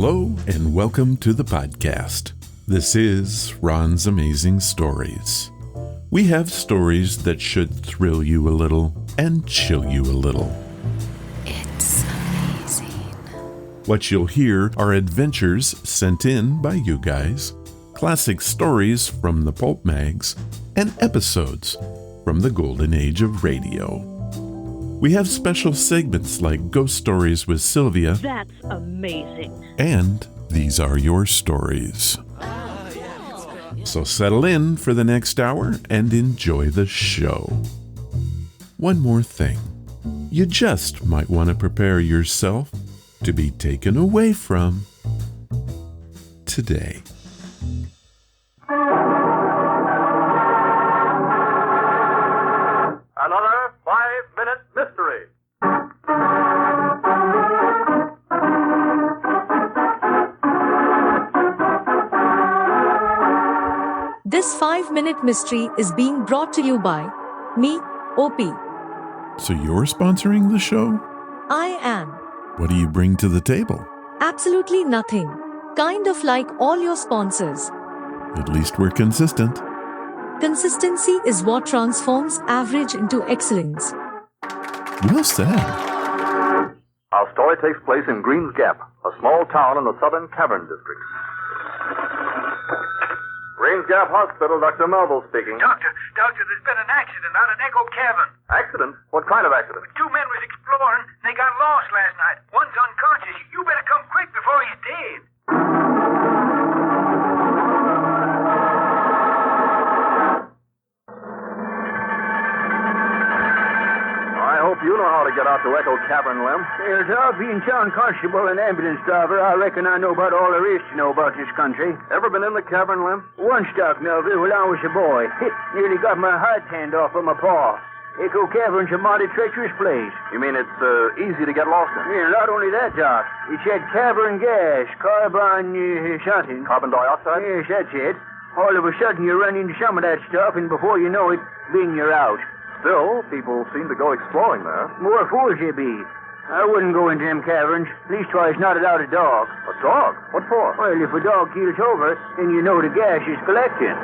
Hello and welcome to the podcast. This is Ron's Amazing Stories. We have stories that should thrill you a little and chill you a little. It's amazing. What you'll hear are adventures sent in by you guys, classic stories from the pulp mags, and episodes from the golden age of radio. We have special segments like Ghost Stories with Sylvia. That's amazing. And These Are Your Stories. So settle in for the next hour and enjoy the show. One more thing. You just might want to prepare yourself to be taken away from today. Another 5-minute mystery. This 5-minute mystery is being brought to you by me, OP. So you're sponsoring the show? I am. What do you bring to the table? Absolutely nothing. Kind of like all your sponsors. At least we're consistent. Consistency is what transforms average into excellence. Well said. Our story takes place in Green's Gap, a small town in the Southern Cavern District. Green's Gap Hospital, Dr. Melville speaking. Doctor, there's been an accident out at Echo Cavern. Accident? What kind of accident? Two men was exploring, and they got lost last night. One's unconscious. You better come quick before he's dead. I hope you know how to get out to Echo Cavern, Lem. Yes, I'll be in town constable and ambulance driver. I reckon I know about all there is to know about this country. Ever been in the cavern, Lem? Once, Doc Melville, when I was a boy. Nearly got my heart tanned off of my paw. Echo Cavern's a mighty treacherous place. You mean it's easy to get lost in? Yeah, not only that, Doc. It's that cavern gas, carbon something. Carbon dioxide? Yes, that's it. All of a sudden you run into some of that stuff, and before you know it, bing, you're out. Still, people seem to go exploring there. More fools you be. I wouldn't go into them caverns. Leastwise, not without a dog. A dog? What for? Well, if a dog keels over, then you know the gas is collecting.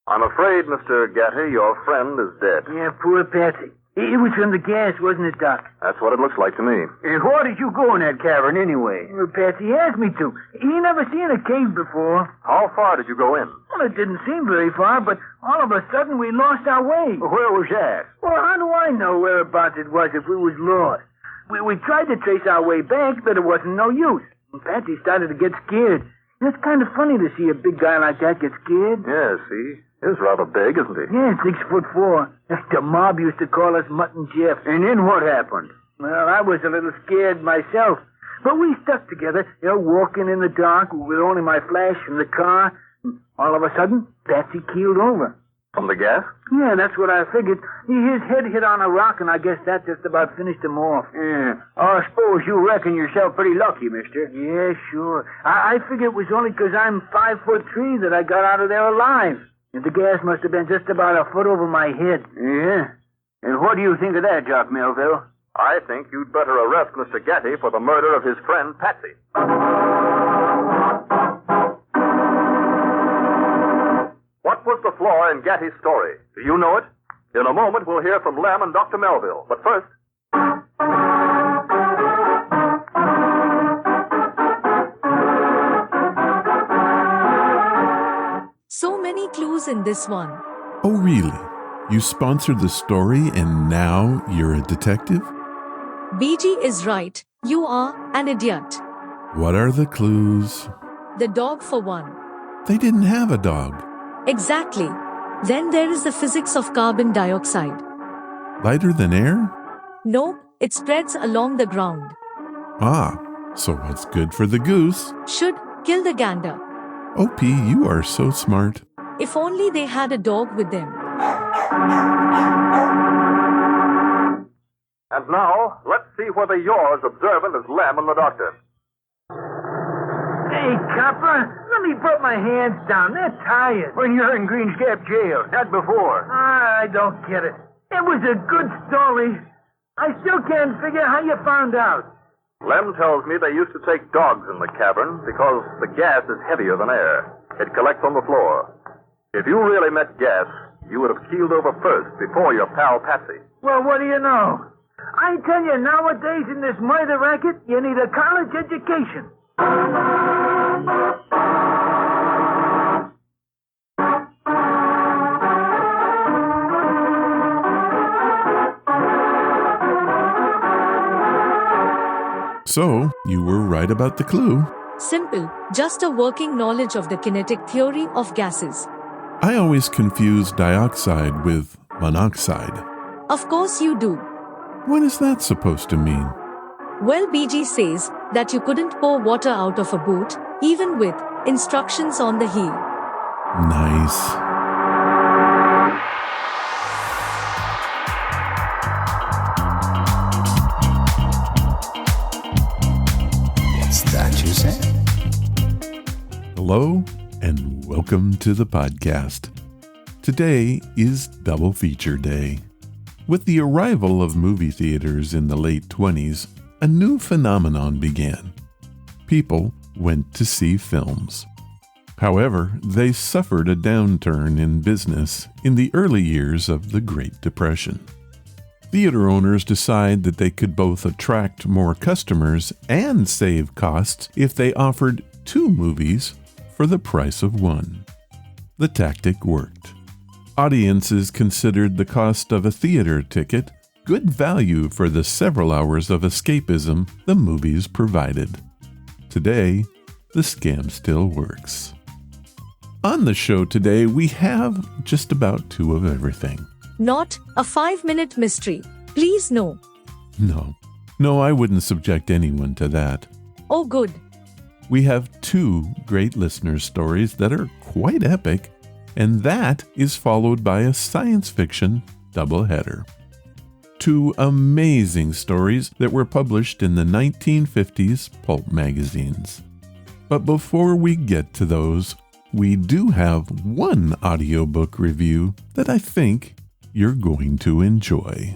I'm afraid, Mr. Gatty, your friend is dead. Yeah, poor Patsy. It was from the gas, wasn't it, Doc? That's what it looks like to me. Why did you go in that cavern anyway? Well, Patsy asked me to. He never seen a cave before. How far did you go in? Well, it didn't seem very far, but all of a sudden we lost our way. Where was that? Well, how do I know whereabouts it was if we was lost? We tried to trace our way back, but it wasn't no use. And Patsy started to get scared. It's kind of funny to see a big guy like that get scared. Yes, he is rather big, isn't he? Yeah, 6'4". The mob used to call us Mutton Jeff. And then what happened? Well, I was a little scared myself. But we stuck together, walking in the dark with only my flash from the car. And all of a sudden, Patsy keeled over. From the gas? Yeah, that's what I figured. His head hit on a rock, and I guess that just about finished him off. Yeah. I suppose you reckon yourself pretty lucky, mister. Yeah, sure. I figure it was only 'cause I'm 5'3" that I got out of there alive. And the gas must have been just about a foot over my head. Yeah? And what do you think of that, Doc Melville? I think you'd better arrest Mr. Gatty for the murder of his friend, Patsy. What was the flaw in Gatty's story? Do you know it? In a moment, we'll hear from Lem and Dr. Melville. But first... So many clues in this one. Oh, really? You sponsored the story and now you're a detective? BG is right. You are an idiot. What are the clues? The dog for one. They didn't have a dog. Exactly. Then there is the physics of carbon dioxide. Lighter than air? Nope, it spreads along the ground. Ah, so what's good for the goose? Should kill the gander. OP, you are so smart. If only they had a dog with them. And now, let's see whether you're as observant as Lem and the doctor. Hey, copper, let me put my hands down. They're tired. When you're in Green's Gap jail, not before. I don't get it. It was a good story. I still can't figure how you found out. Lem tells me they used to take dogs in the cavern because the gas is heavier than air. It collects on the floor. If you really met gas, you would have keeled over first before your pal Patsy. Well, what do you know? I tell you, nowadays in this murder racket, you need a college education. So, you were right about the clue. Simple, just a working knowledge of the kinetic theory of gases. I always confuse dioxide with monoxide. Of course you do. What is that supposed to mean? Well, BG says that you couldn't pour water out of a boot, even with instructions on the heel. Nice. That you say? Hello, and welcome to the podcast. Today is Double Feature Day. With the arrival of movie theaters in the late 20s, a new phenomenon began. People went to see films. However, they suffered a downturn in business in the early years of the Great Depression. Theater owners decide that they could both attract more customers and save costs if they offered 2 movies for the price of 1. The tactic worked. Audiences considered the cost of a theater ticket good value for the several hours of escapism the movies provided. Today, the scam still works. On the show today, we have just about 2 of everything. Not a 5-minute mystery. Please no. No, I wouldn't subject anyone to that. Oh, good. We have 2 great listener stories that are quite epic, and that is followed by a science fiction doubleheader. 2 amazing stories that were published in the 1950s pulp magazines. But before we get to those, we do have one audiobook review that I think you're going to enjoy.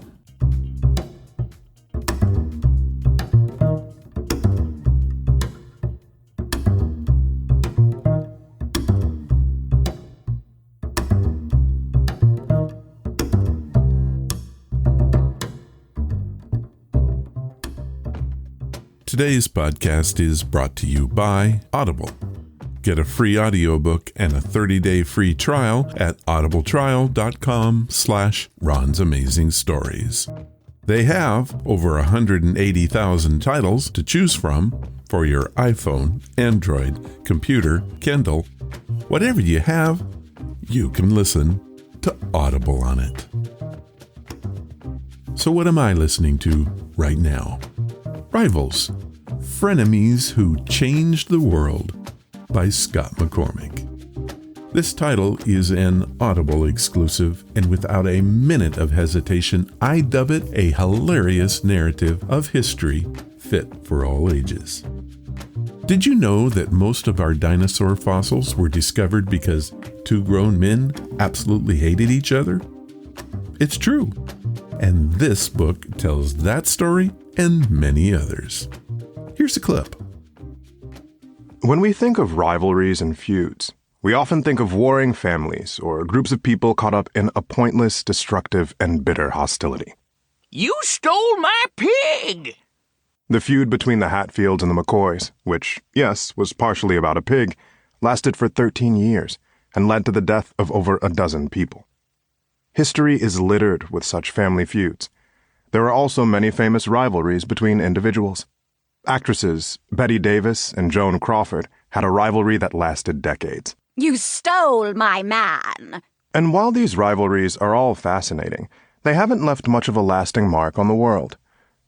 Today's podcast is brought to you by Audible. Get a free audiobook and a 30-day free trial at audibletrial.com/Ron's Amazing Stories. They have over 180,000 titles to choose from for your iPhone, Android, computer, Kindle. Whatever you have, you can listen to Audible on it. So what am I listening to right now? Rivals, Frenemies Who Changed the World by Scott McCormick. This title is an Audible exclusive, and without a minute of hesitation, I dub it a hilarious narrative of history fit for all ages. Did you know that most of our dinosaur fossils were discovered because 2 grown men absolutely hated each other? It's true. And this book tells that story and many others. Here's a clip. When we think of rivalries and feuds, we often think of warring families or groups of people caught up in a pointless, destructive, and bitter hostility. You stole my pig! The feud between the Hatfields and the McCoys, which, yes, was partially about a pig, lasted for 13 years and led to the death of over a dozen people. History is littered with such family feuds. There are also many famous rivalries between individuals. Actresses Bette Davis and Joan Crawford had a rivalry that lasted decades. You stole my man. And while these rivalries are all fascinating, they haven't left much of a lasting mark on the world.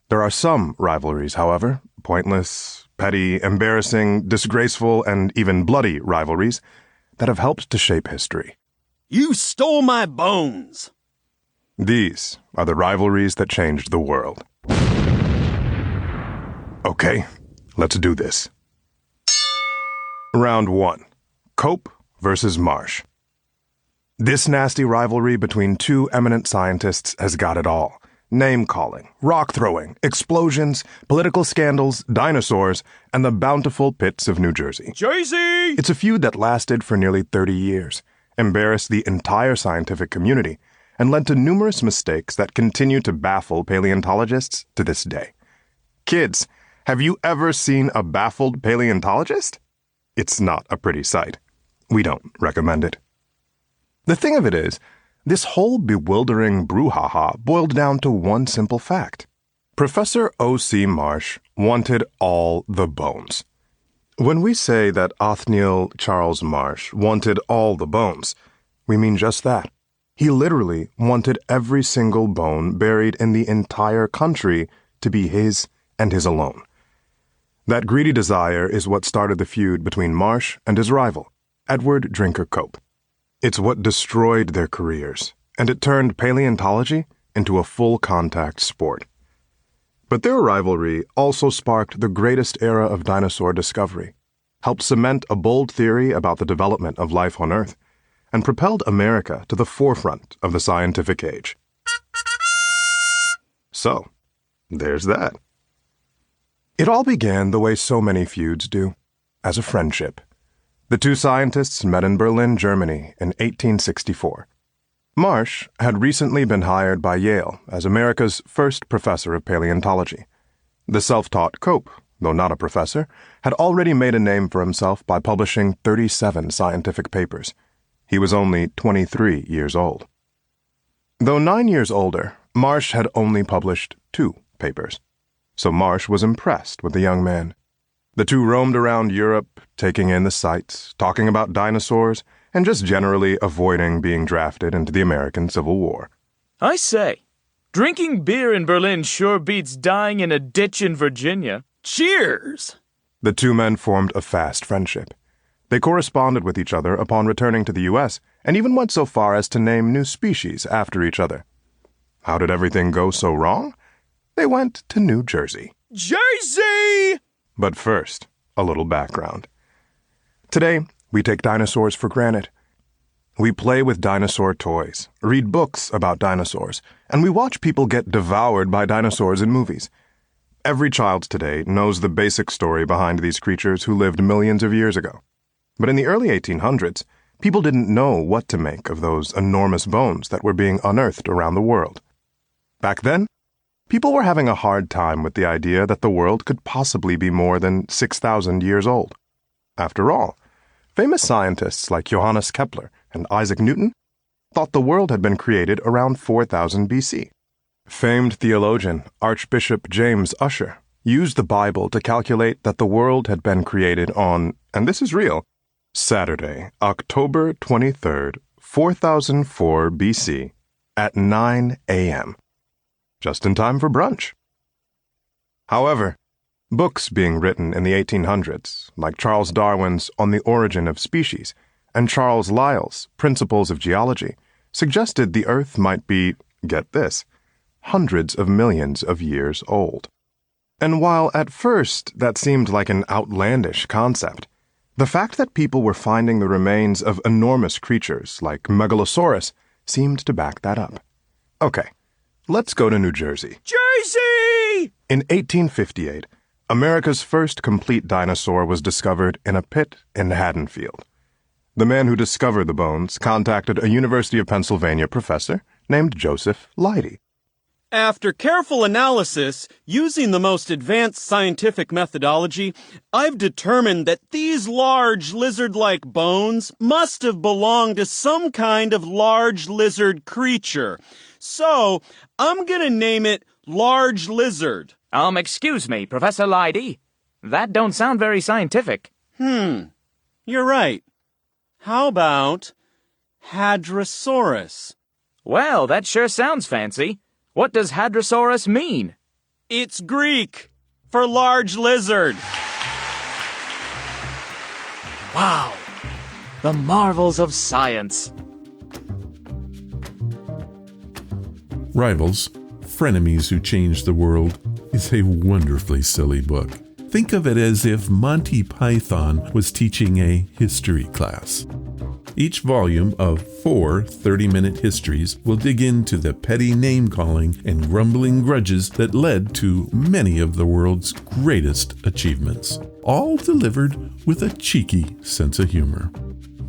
There are some rivalries, however, pointless, petty, embarrassing, disgraceful, and even bloody rivalries that have helped to shape history. You stole my bones. These are the rivalries that changed the world. Okay, let's do this. Round 1. Cope versus Marsh. This nasty rivalry between 2 eminent scientists has got it all. name-calling, rock-throwing, explosions, political scandals, dinosaurs, and the bountiful pits of New Jersey. Jersey! It's a feud that lasted for nearly 30 years, embarrassed the entire scientific community, and led to numerous mistakes that continue to baffle paleontologists to this day. Kids, have you ever seen a baffled paleontologist? It's not a pretty sight. We don't recommend it. The thing of it is, this whole bewildering brouhaha boiled down to one simple fact. Professor O.C. Marsh wanted all the bones. When we say that Othniel Charles Marsh wanted all the bones, we mean just that. He literally wanted every single bone buried in the entire country to be his and his alone. That greedy desire is what started the feud between Marsh and his rival, Edward Drinker Cope. It's what destroyed their careers, and it turned paleontology into a full-contact sport. But their rivalry also sparked the greatest era of dinosaur discovery, helped cement a bold theory about the development of life on Earth, and propelled America to the forefront of the scientific age. So, there's that. It all began the way so many feuds do, as a friendship. The two scientists met in Berlin, Germany in 1864. Marsh had recently been hired by Yale as America's first professor of paleontology. The self-taught Cope, though not a professor, had already made a name for himself by publishing 37 scientific papers. He was only 23 years old. Though 9 years older, Marsh had only published 2 papers. So Marsh was impressed with the young man. The two roamed around Europe, taking in the sights, talking about dinosaurs, and just generally avoiding being drafted into the American Civil War. I say, drinking beer in Berlin sure beats dying in a ditch in Virginia. Cheers! The two men formed a fast friendship. They corresponded with each other upon returning to the U.S., and even went so far as to name new species after each other. How did everything go so wrong? They went to New Jersey. Jersey! But first, a little background. Today, we take dinosaurs for granted. We play with dinosaur toys, read books about dinosaurs, and we watch people get devoured by dinosaurs in movies. Every child today knows the basic story behind these creatures who lived millions of years ago. But in the early 1800s, people didn't know what to make of those enormous bones that were being unearthed around the world. Back then, people were having a hard time with the idea that the world could possibly be more than 6,000 years old. After all, famous scientists like Johannes Kepler and Isaac Newton thought the world had been created around 4000 BC. Famed theologian Archbishop James Ussher used the Bible to calculate that the world had been created on, and this is real, Saturday, October 23rd, 4004 BC, at 9 a.m., just in time for brunch. However, books being written in the 1800s, like Charles Darwin's On the Origin of Species and Charles Lyell's Principles of Geology, suggested the Earth might be, get this, hundreds of millions of years old. And while at first that seemed like an outlandish concept, the fact that people were finding the remains of enormous creatures like Megalosaurus seemed to back that up. Okay, let's go to New Jersey. Jersey! In 1858, America's first complete dinosaur was discovered in a pit in Haddonfield. The man who discovered the bones contacted a University of Pennsylvania professor named Joseph Leidy. After careful analysis, using the most advanced scientific methodology, I've determined that these large lizard-like bones must have belonged to some kind of large lizard creature. So, I'm gonna name it Large Lizard. Excuse me, Professor Leidy. That don't sound very scientific. You're right. How about Hadrosaurus? Well, that sure sounds fancy. What does Hadrosaurus mean? It's Greek for large lizard. Wow. The marvels of science. Rivals, Frenemies Who Changed the World is a wonderfully silly book. Think of it as if Monty Python was teaching a history class. Each volume of 4 30-minute histories will dig into the petty name-calling and grumbling grudges that led to many of the world's greatest achievements, all delivered with a cheeky sense of humor.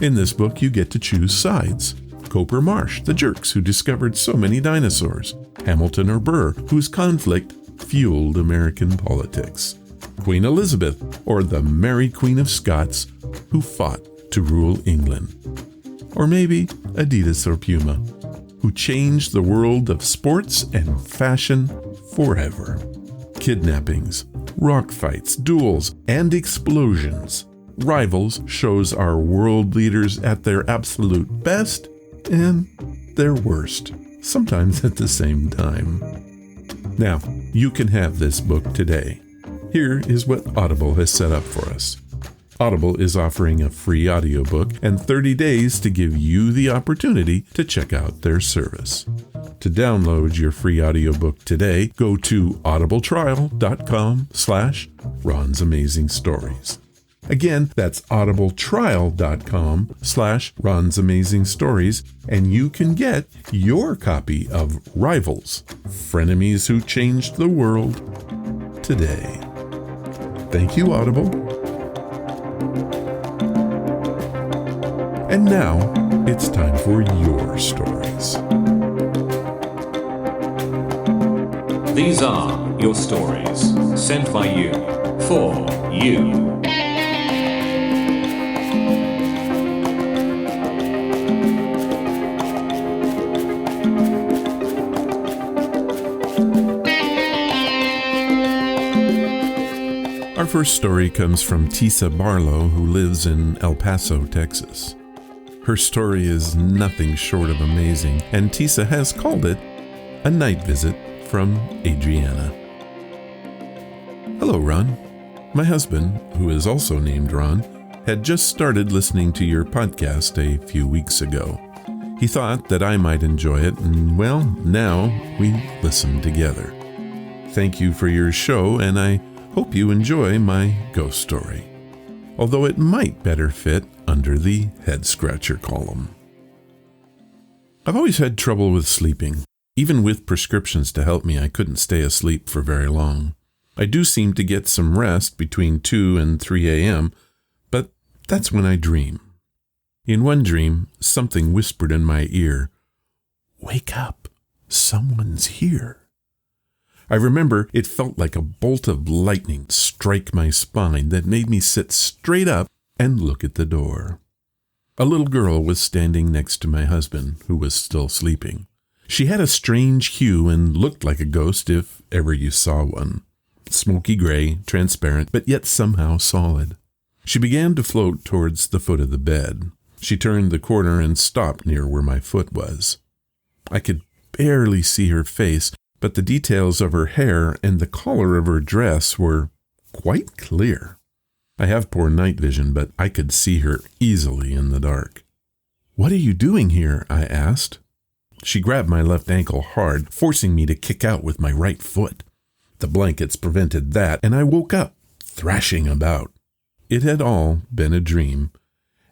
In this book, you get to choose sides. Cope Marsh, the jerks who discovered so many dinosaurs. Hamilton or Burr, whose conflict fueled American politics. Queen Elizabeth, or the Mary Queen of Scots, who fought to rule England. Or maybe Adidas or Puma, who changed the world of sports and fashion forever. Kidnappings, rock fights, duels, and explosions. Rivals shows our world leaders at their absolute best and their worst, sometimes at the same time. Now, you can have this book today. Here is what Audible has set up for us. Audible is offering a free audiobook and 30 days to give you the opportunity to check out their service. To download your free audiobook today, go to audibletrial.com/Ron's Amazing Stories. Again, that's audibletrial.com/Ron's Amazing Stories, and you can get your copy of Rivals, Frenemies Who Changed the World, today. Thank you, Audible. And now, it's time for your stories. These are your stories, sent by you, for you. Our first story comes from Tisa Barlow, who lives in El Paso, Texas. Her story is nothing short of amazing, and Tisa has called it A Night Visit from Adriana. Hello, Ron. My husband, who is also named Ron, had just started listening to your podcast a few weeks ago. He thought that I might enjoy it, and well, now we listen together. Thank you for your show, and I hope you enjoy my ghost story, although it might better fit under the head scratcher column. I've always had trouble with sleeping. Even with prescriptions to help me, I couldn't stay asleep for very long. I do seem to get some rest between 2 and 3 a.m., but that's when I dream. In one dream, something whispered in my ear, "Wake up, someone's here." I remember it felt like a bolt of lightning strike my spine that made me sit straight up and look at the door. A little girl was standing next to my husband, who was still sleeping. She had a strange hue and looked like a ghost if ever you saw one. Smoky gray, transparent, but yet somehow solid. She began to float towards the foot of the bed. She turned the corner and stopped near where my foot was. I could barely see her face, but the details of her hair and the collar of her dress were quite clear. I have poor night vision, but I could see her easily in the dark. "What are you doing here?" I asked. She grabbed my left ankle hard, forcing me to kick out with my right foot. The blankets prevented that, and I woke up, thrashing about. It had all been a dream,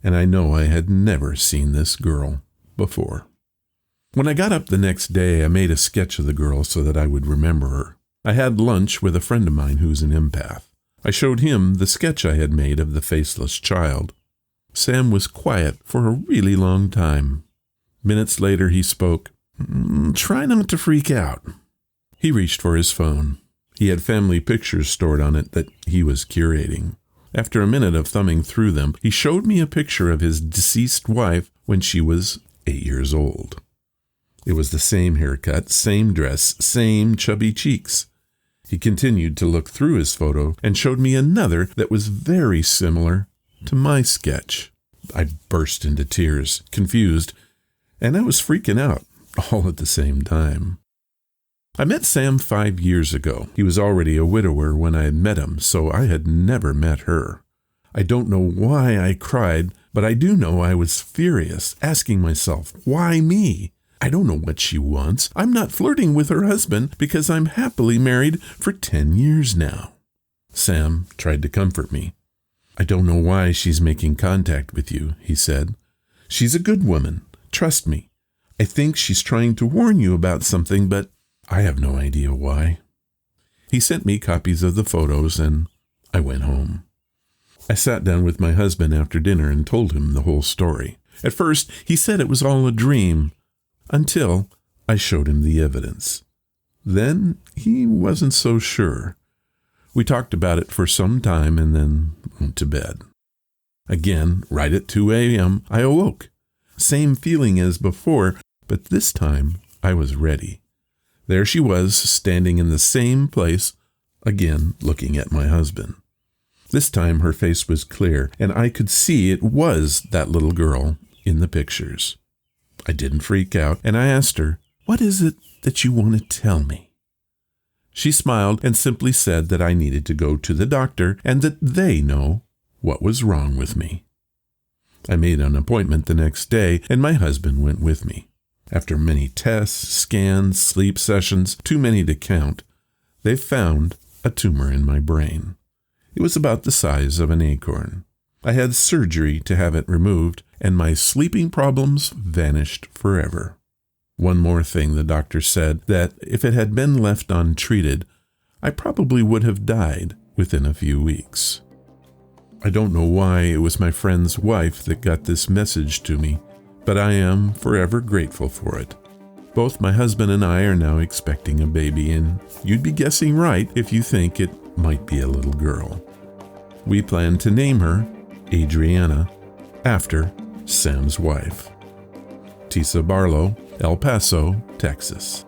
and I know I had never seen this girl before. When I got up the next day, I made a sketch of the girl so that I would remember her. I had lunch with a friend of mine who's an empath. I showed him the sketch I had made of the faceless child. Sam was quiet for a really long time. Minutes later, he spoke. "Try not to freak out." He reached for his phone. He had family pictures stored on it that he was curating. After a minute of thumbing through them, he showed me a picture of his deceased wife when she was 8 years old. It was the same haircut, same dress, same chubby cheeks. He continued to look through his photo and showed me another that was very similar to my sketch. I burst into tears, confused, and I was freaking out, all at the same time. I met Sam 5 years ago. He was already a widower when I had met him, so I had never met her. I don't know why I cried, but I do know I was furious, asking myself, why me? I don't know what she wants. I'm not flirting with her husband because I'm happily married for 10 years now. Sam tried to comfort me. "I don't know why she's making contact with you," he said. She's a good woman. Trust me. I think she's trying to warn you about something, but I have no idea why." He sent me copies of the photos, and I went home. I sat down with my husband after dinner and told him the whole story. At first, he said it was all a dream, until I showed him the evidence. Then he wasn't so sure. We talked about it for some time and then went to bed. Again, right at 2 a.m., I awoke. Same feeling as before, but this time I was ready. There she was, standing in the same place, again looking at my husband. This time her face was clear, and I could see it was that little girl in the pictures. I didn't freak out, and I asked her, "What is it that you want to tell me?" She smiled and simply said that I needed to go to the doctor and that they know what was wrong with me. I made an appointment the next day, and my husband went with me. After many tests, scans, sleep sessions, too many to count, they found a tumor in my brain. It was about the size of an acorn. I had surgery to have it removed, and my sleeping problems vanished forever. One more thing, the doctor said, that if it had been left untreated, I probably would have died within a few weeks. I don't know why it was my friend's wife that got this message to me, but I am forever grateful for it. Both my husband and I are now expecting a baby, and you'd be guessing right if you think it might be a little girl. We plan to name her Adriana, after Sam's wife. Tisa Barlow, El Paso, Texas.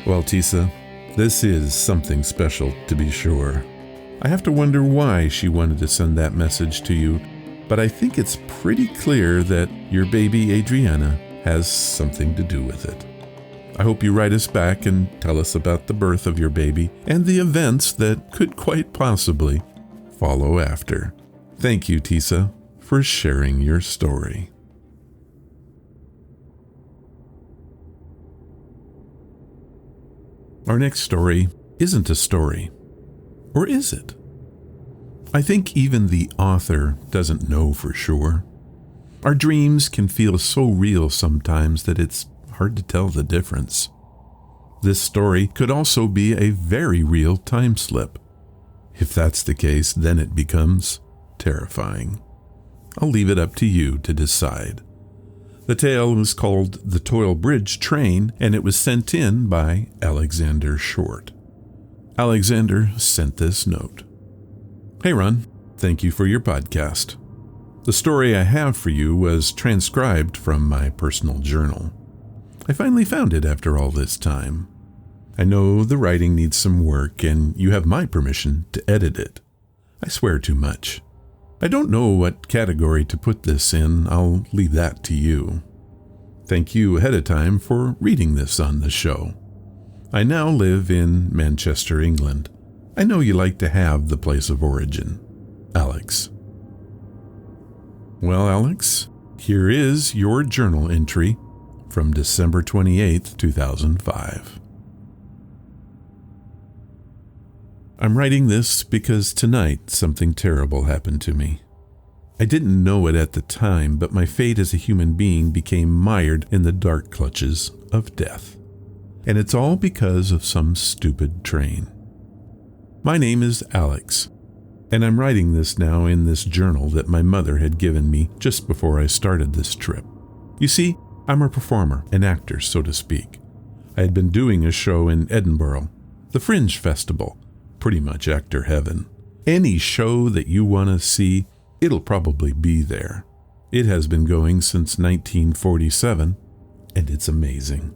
Well, Tisa, this is something special to be sure. I have to wonder why she wanted to send that message to you, but I think it's pretty clear that your baby Adriana has something to do with it. I hope you write us back and tell us about the birth of your baby and the events that could quite possibly follow after. Thank you, Tisa, for sharing your story. Our next story isn't a story. Or is it? I think even the author doesn't know for sure. Our dreams can feel so real sometimes that it's hard to tell the difference. This story could also be a very real time slip. If that's the case, then it becomes terrifying. I'll leave it up to you to decide. The tale was called The Toil Bridge Train, and it was sent in by Alexander Short. Alexander sent this note. Hey Ron, thank you for your podcast. The story I have for you was transcribed from my personal journal. I finally found it after all this time. I know the writing needs some work, and you have my permission to edit it. I swear too much. I don't know what category to put this in. I'll leave that to you. Thank you ahead of time for reading this on the show. I now live in Manchester, England. I know you like to have the place of origin. Alex. Well, Alex, here is your journal entry from December 28th, 2005. I'm writing this because tonight something terrible happened to me. I didn't know it at the time, but my fate as a human being became mired in the dark clutches of death. And it's all because of some stupid train. My name is Alex, and I'm writing this now in this journal that my mother had given me just before I started this trip. You see, I'm a performer, an actor, so to speak. I had been doing a show in Edinburgh, the Fringe Festival, pretty much actor heaven. Any show that you want to see, it'll probably be there. It has been going since 1947, and it's amazing.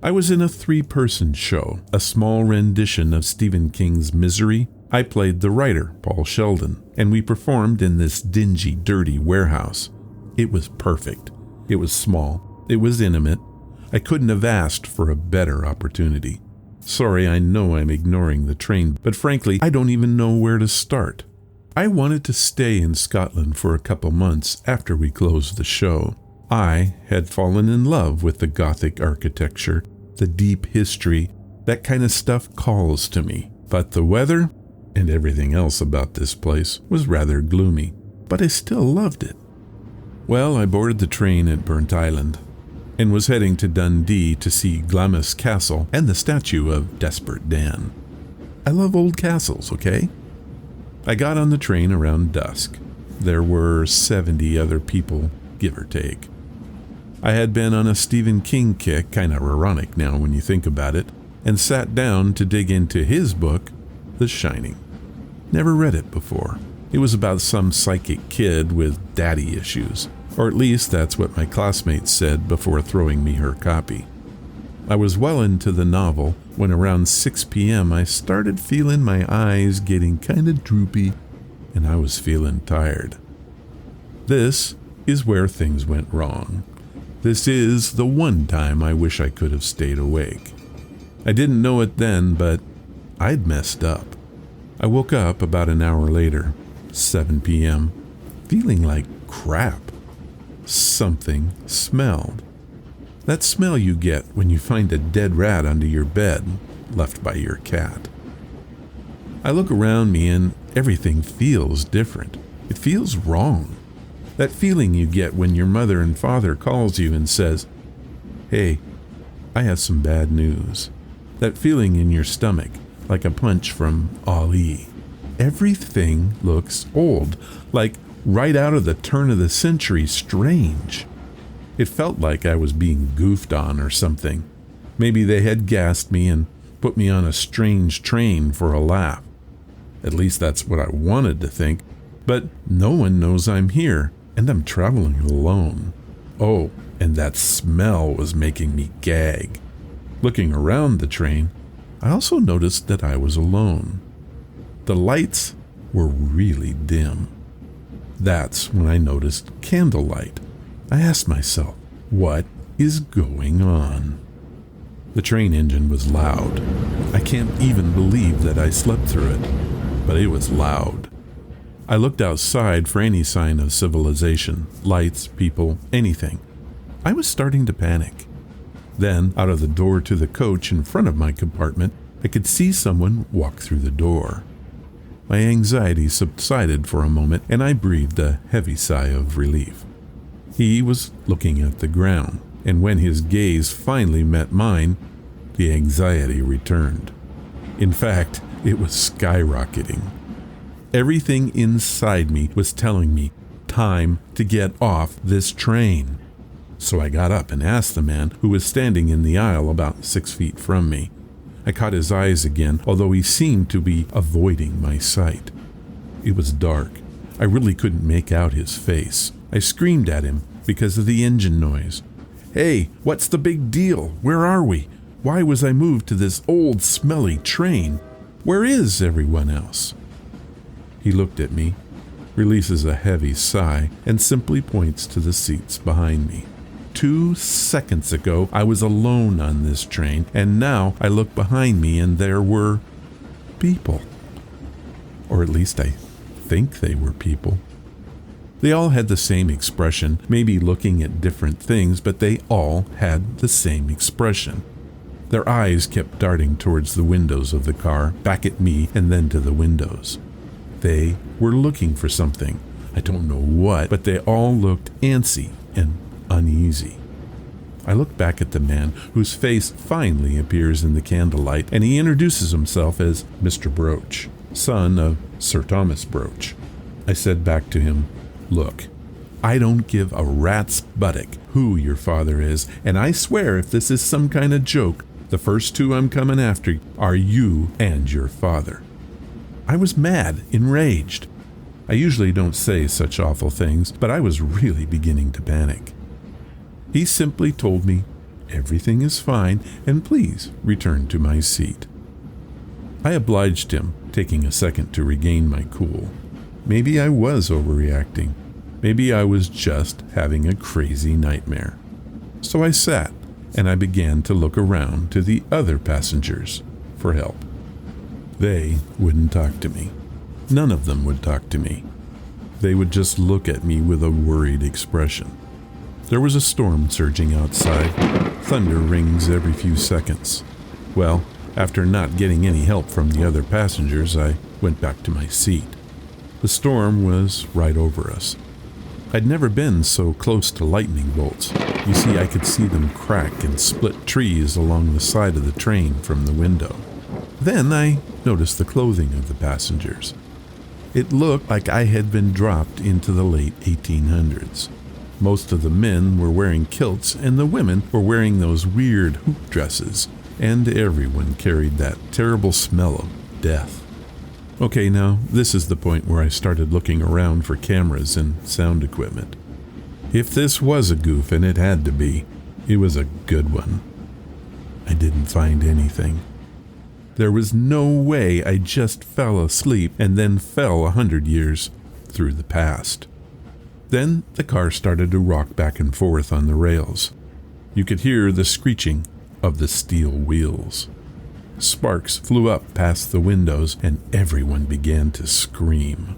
I was in a 3-person show, a small rendition of Stephen King's Misery. I played the writer, Paul Sheldon, and we performed in this dingy, dirty warehouse. It was perfect. It was small. It was intimate. I couldn't have asked for a better opportunity. Sorry, I know I'm ignoring the train, but frankly, I don't even know where to start. I wanted to stay in Scotland for a couple months after we closed the show. I had fallen in love with the Gothic architecture, the deep history. That kind of stuff calls to me. But the weather and everything else about this place was rather gloomy. but I still loved it. Well, I boarded the train at Burnt Island and was heading to Dundee to see Glamis Castle and the statue of Desperate Dan. I love old castles, okay? I got on the train around dusk. There were 70 other people, give or take. I had been on a Stephen King kick, kind of ironic now when you think about it, and sat down to dig into his book, The Shining. Never read it before. It was about some psychic kid with daddy issues, or at least that's what my classmates said before throwing me her copy. I was well into the novel when around 6 p.m. I started feeling my eyes getting kind of droopy, and I was feeling tired. This is where things went wrong. This is the one time I wish I could have stayed awake. I didn't know it then, but I'd messed up. I woke up about an hour later, 7 p.m., feeling like crap. Something smelled. That smell you get when you find a dead rat under your bed, left by your cat. I look around me and everything feels different. It feels wrong. That feeling you get when your mother and father calls you and says, "Hey, I have some bad news." That feeling in your stomach, like a punch from Ali. Everything looks old, like right out of the turn of the century strange. It felt like I was being goofed on or something. Maybe they had gassed me and put me on a strange train for a laugh. At least that's what I wanted to think, but no one knows I'm here. And I'm traveling alone. Oh, and that smell was making me gag. Looking around the train, I also noticed that I was alone. The lights were really dim. That's when I noticed candlelight. I asked myself, what is going on? The train engine was loud. I can't even believe that I slept through it, but it was loud. I looked outside for any sign of civilization, lights, people, anything. I was starting to panic. Then, out of the door to the coach in front of my compartment, I could see someone walk through the door. My anxiety subsided for a moment, and I breathed a heavy sigh of relief. He was looking at the ground, and when his gaze finally met mine, the anxiety returned. In fact, it was skyrocketing. Everything inside me was telling me, time to get off this train. So I got up and asked the man who was standing in the aisle about 6 feet from me. I caught his eyes again, although he seemed to be avoiding my sight. It was dark. I really couldn't make out his face. I screamed at him because of the engine noise. "Hey, what's the big deal? Where are we? Why was I moved to this old, smelly train? Where is everyone else?" He looked at me, releases a heavy sigh, and simply points to the seats behind me. 2 seconds ago, I was alone on this train, and now I look behind me and there were people. Or at least I think they were people. They all had the same expression, maybe looking at different things, but they all had the same expression. Their eyes kept darting towards the windows of the car, back at me, and then to the windows. They were looking for something. I don't know what, but they all looked antsy and uneasy. I look back at the man whose face finally appears in the candlelight, and he introduces himself as Mr. Broach, son of Sir Thomas Broach. I said back to him, "Look, I don't give a rat's buttock who your father is, and I swear if this is some kind of joke, the first 2 I'm coming after are you and your father." I was mad, enraged. I usually don't say such awful things, but I was really beginning to panic. He simply told me, "Everything is fine, and please return to my seat." I obliged him, taking a second to regain my cool. Maybe I was overreacting. Maybe I was just having a crazy nightmare. So I sat, and I began to look around to the other passengers for help. They wouldn't talk to me. None of them would talk to me. They would just look at me with a worried expression. There was a storm surging outside. Thunder rings every few seconds. Well, after not getting any help from the other passengers, I went back to my seat. The storm was right over us. I'd never been so close to lightning bolts. You see, I could see them crack and split trees along the side of the train from the window. Then I noticed the clothing of the passengers. It looked like I had been dropped into the late 1800s. Most of the men were wearing kilts, and the women were wearing those weird hoop dresses, and everyone carried that terrible smell of death. Okay, now, this is the point where I started looking around for cameras and sound equipment. If this was a goof, and it had to be, it was a good one. I didn't find anything. There was no way I just fell asleep and then fell 100 years through the past. Then the car started to rock back and forth on the rails. You could hear the screeching of the steel wheels. Sparks flew up past the windows, and everyone began to scream.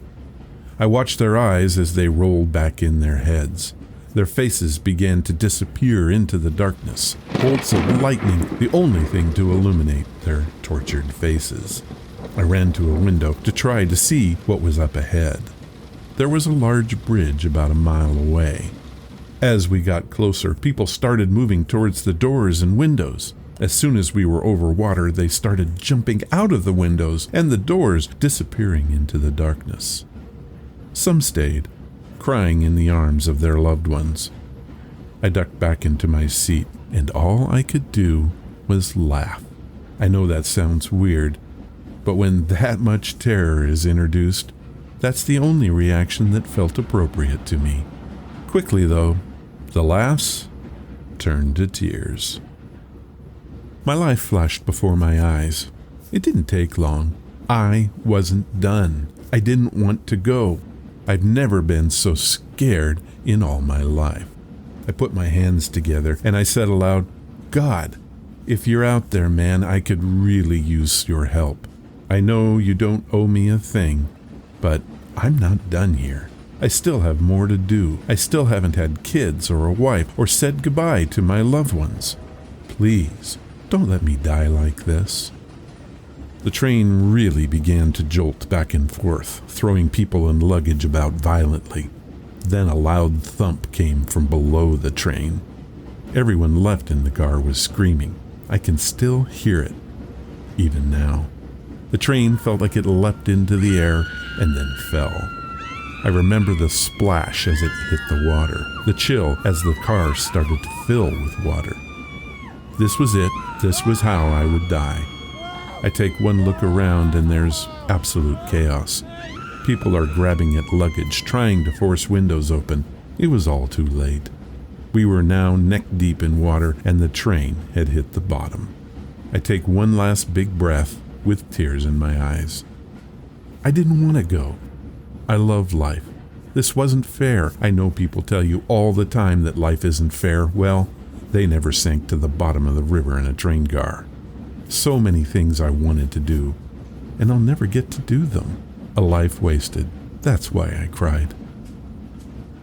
I watched their eyes as they rolled back in their heads. Their faces began to disappear into the darkness. Bolts of lightning, the only thing to illuminate their tortured faces. I ran to a window to try to see what was up ahead. There was a large bridge about a mile away. As we got closer, people started moving towards the doors and windows. As soon as we were over water, they started jumping out of the windows and the doors, disappearing into the darkness. Some stayed, crying in the arms of their loved ones. I ducked back into my seat, and all I could do was laugh. I know that sounds weird, but when that much terror is introduced, that's the only reaction that felt appropriate to me. Quickly, though, the laughs turned to tears. My life flashed before my eyes. It didn't take long. I wasn't done. I didn't want to go. I've never been so scared in all my life. I put my hands together and I said aloud, "God, if you're out there, man, I could really use your help. I know you don't owe me a thing, but I'm not done here. I still have more to do. I still haven't had kids or a wife or said goodbye to my loved ones. Please, don't let me die like this." The train really began to jolt back and forth, throwing people and luggage about violently. Then a loud thump came from below the train. Everyone left in the car was screaming. I can still hear it, even now. The train felt like it leapt into the air and then fell. I remember the splash as it hit the water, the chill as the car started to fill with water. This was it. This was how I would die. I take one look around and there's absolute chaos. People are grabbing at luggage, trying to force windows open. It was all too late. We were now neck deep in water and the train had hit the bottom. I take one last big breath with tears in my eyes. I didn't want to go. I love life. This wasn't fair. I know people tell you all the time that life isn't fair. Well, they never sank to the bottom of the river in a train car. So many things I wanted to do, and I'll never get to do them. A life wasted. That's why I cried.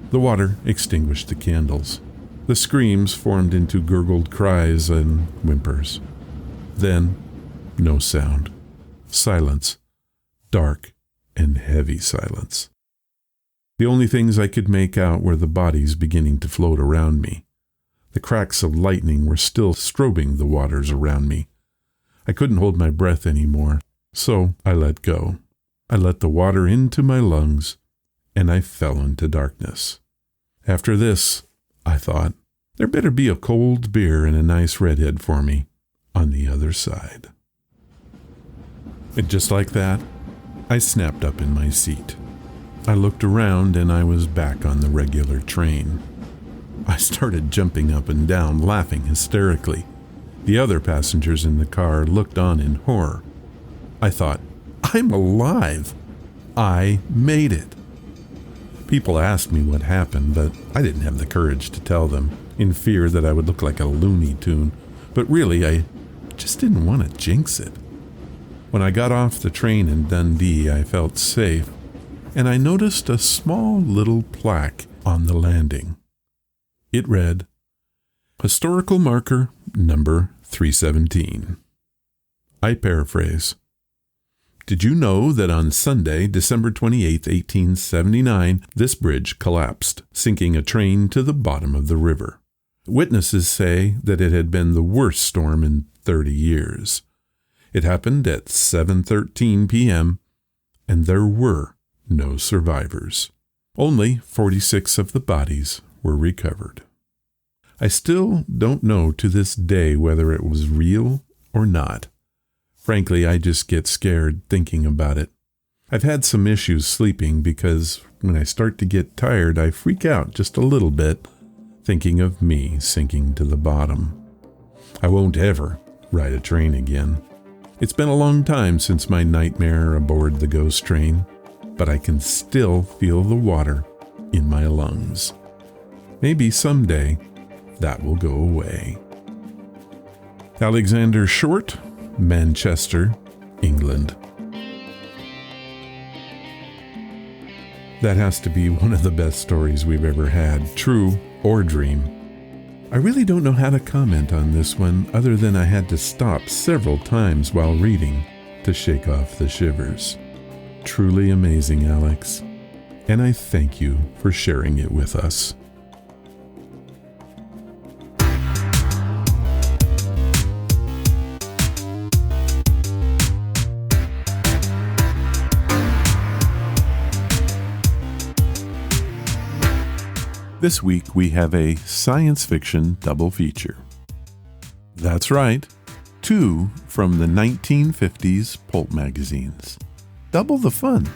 The water extinguished the candles. The screams formed into gurgled cries and whimpers. Then, no sound. Silence. Dark and heavy silence. The only things I could make out were the bodies beginning to float around me. The cracks of lightning were still strobing the waters around me. I couldn't hold my breath anymore, so I let go. I let the water into my lungs, and I fell into darkness. After this, I thought, there better be a cold beer and a nice redhead for me on the other side. And just like that, I snapped up in my seat. I looked around and I was back on the regular train. I started jumping up and down, laughing hysterically. The other passengers in the car looked on in horror. I thought, I'm alive. I made it. People asked me what happened, but I didn't have the courage to tell them, in fear that I would look like a Looney Tune. But really, I just didn't want to jinx it. When I got off the train in Dundee, I felt safe, and I noticed a small little plaque on the landing. It read, Historical Marker Number 317. I paraphrase. Did you know that on Sunday, December 28, 1879, this bridge collapsed, sinking a train to the bottom of the river? Witnesses say that it had been the worst storm in 30 years. It happened at 7:13 p.m., and there were no survivors. Only 46 of the bodies were recovered. I still don't know to this day whether it was real or not. Frankly, I just get scared thinking about it. I've had some issues sleeping because when I start to get tired, I freak out just a little bit, thinking of me sinking to the bottom. I won't ever ride a train again. It's been a long time since my nightmare aboard the ghost train, but I can still feel the water in my lungs. Maybe someday that will go away. Alexander Short, Manchester, England. That has to be one of the best stories we've ever had, true or dream. I really don't know how to comment on this one other than I had to stop several times while reading to shake off the shivers. Truly amazing, Alex, and I thank you for sharing it with us. This week we have a science fiction double feature. That's right, 2 from the 1950s pulp magazines. Double the fun.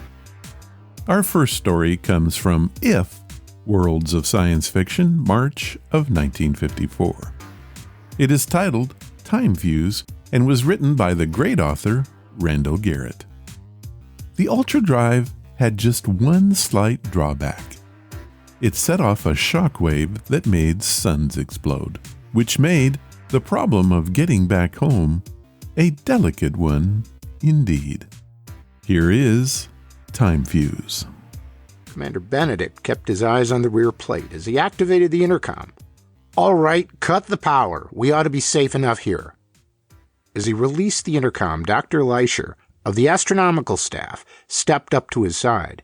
Our first story comes from If, Worlds of Science Fiction, March of 1954. It is titled Time Fuze and was written by the great author Randall Garrett. The ultradrive had just one slight drawback. It set off a shockwave that made suns explode, which made the problem of getting back home a delicate one indeed. Here is Time Fuze. Commander Benedict kept his eyes on the rear plate as he activated the intercom. "All right, cut the power. We ought to be safe enough here." As he released the intercom, Dr. Leisher of the astronomical staff stepped up to his side.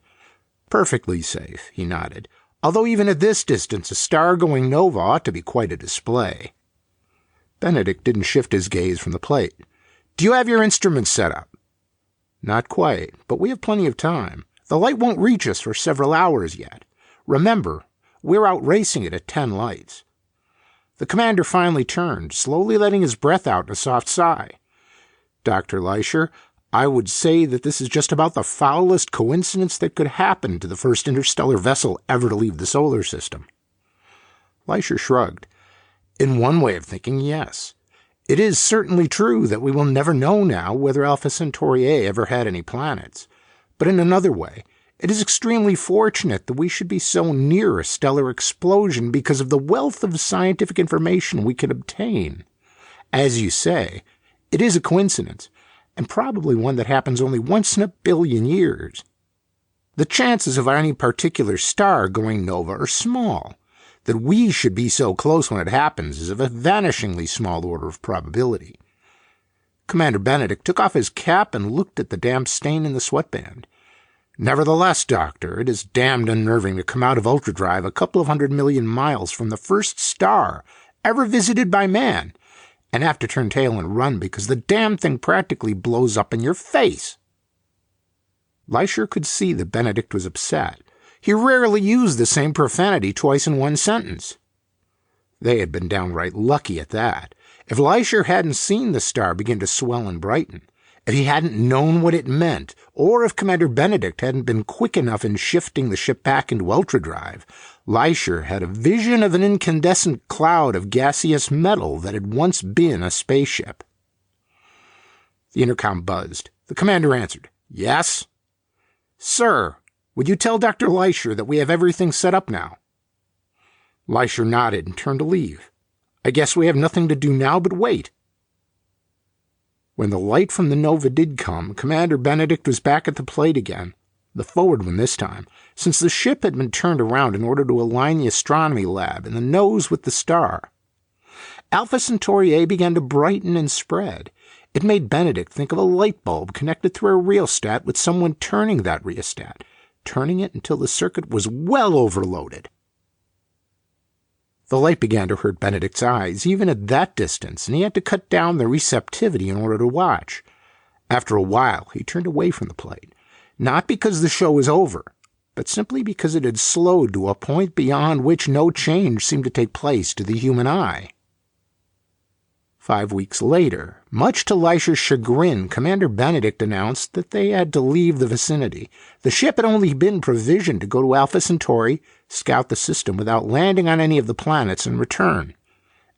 "Perfectly safe," he nodded. "Although even at this distance, a star-going nova ought to be quite a display." Benedict didn't shift his gaze from the plate. "Do you have your instruments set up?" "Not quite, but we have plenty of time. The light won't reach us for several hours yet. Remember, we're out racing it at 10 lights." The commander finally turned, slowly letting his breath out in a soft sigh. "Dr. Leisher, I would say that this is just about the foulest coincidence that could happen to the first interstellar vessel ever to leave the solar system." Leisher shrugged. "In one way of thinking, yes. It is certainly true that we will never know now whether Alpha Centauri A ever had any planets. But in another way, it is extremely fortunate that we should be so near a stellar explosion because of the wealth of scientific information we can obtain. As you say, it is a coincidence, and probably one that happens only once in a billion years. The chances of any particular star going nova are small. That we should be so close when it happens is of a vanishingly small order of probability." Commander Benedict took off his cap and looked at the damp stain in the sweatband. "Nevertheless, Doctor, it is damned unnerving to come out of ultradrive a couple of 100 million miles from the first star ever visited by man, and have to turn tail and run because the damn thing practically blows up in your face." Leisher could see that Benedict was upset. He rarely used the same profanity twice in one sentence. They had been downright lucky at that. If Leisher hadn't seen the star begin to swell and brighten, if he hadn't known what it meant, or if Commander Benedict hadn't been quick enough in shifting the ship back into ultradrive, Leisher had a vision of an incandescent cloud of gaseous metal that had once been a spaceship. The intercom buzzed. The commander answered. "Yes?" "Sir, would you tell Dr. Leisher that we have everything set up now?" Leisher nodded and turned to leave. "I guess we have nothing to do now but wait." When the light from the nova did come, Commander Benedict was back at the plate again, the forward one this time, since the ship had been turned around in order to align the astronomy lab and the nose with the star. Alpha Centauri A began to brighten and spread. It made Benedict think of a light bulb connected through a rheostat with someone turning that rheostat, turning it until the circuit was well overloaded. The light began to hurt Benedict's eyes, even at that distance, and he had to cut down the receptivity in order to watch. After a while, he turned away from the plate, not because the show was over, but simply because it had slowed to a point beyond which no change seemed to take place to the human eye. 5 weeks later, much to Leisher's chagrin, Commander Benedict announced that they had to leave the vicinity. The ship had only been provisioned to go to Alpha Centauri, scout the system without landing on any of the planets, and return.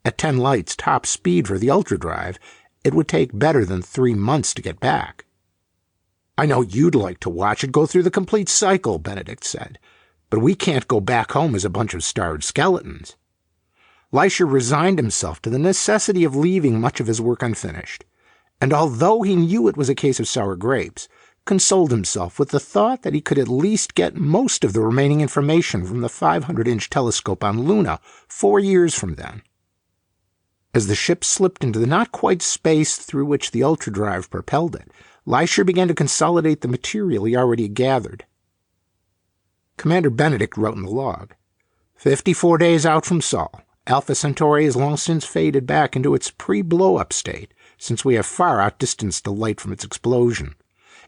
At 10 lights top speed for the ultradrive, it would take better than 3 months to get back. "I know you'd like to watch it go through the complete cycle," Benedict said, "but we can't go back home as a bunch of starved skeletons." Leisher resigned himself to the necessity of leaving much of his work unfinished, and although he knew it was a case of sour grapes, consoled himself with the thought that he could at least get most of the remaining information from the 500-inch telescope on Luna 4 years from then. As the ship slipped into the not-quite space through which the ultradrive propelled it, Leisher began to consolidate the material he already had gathered. Commander Benedict wrote in the log, 54 days out from Sol. Alpha Centauri has long since faded back into its pre-blow-up state, since we have far outdistanced the light from its explosion.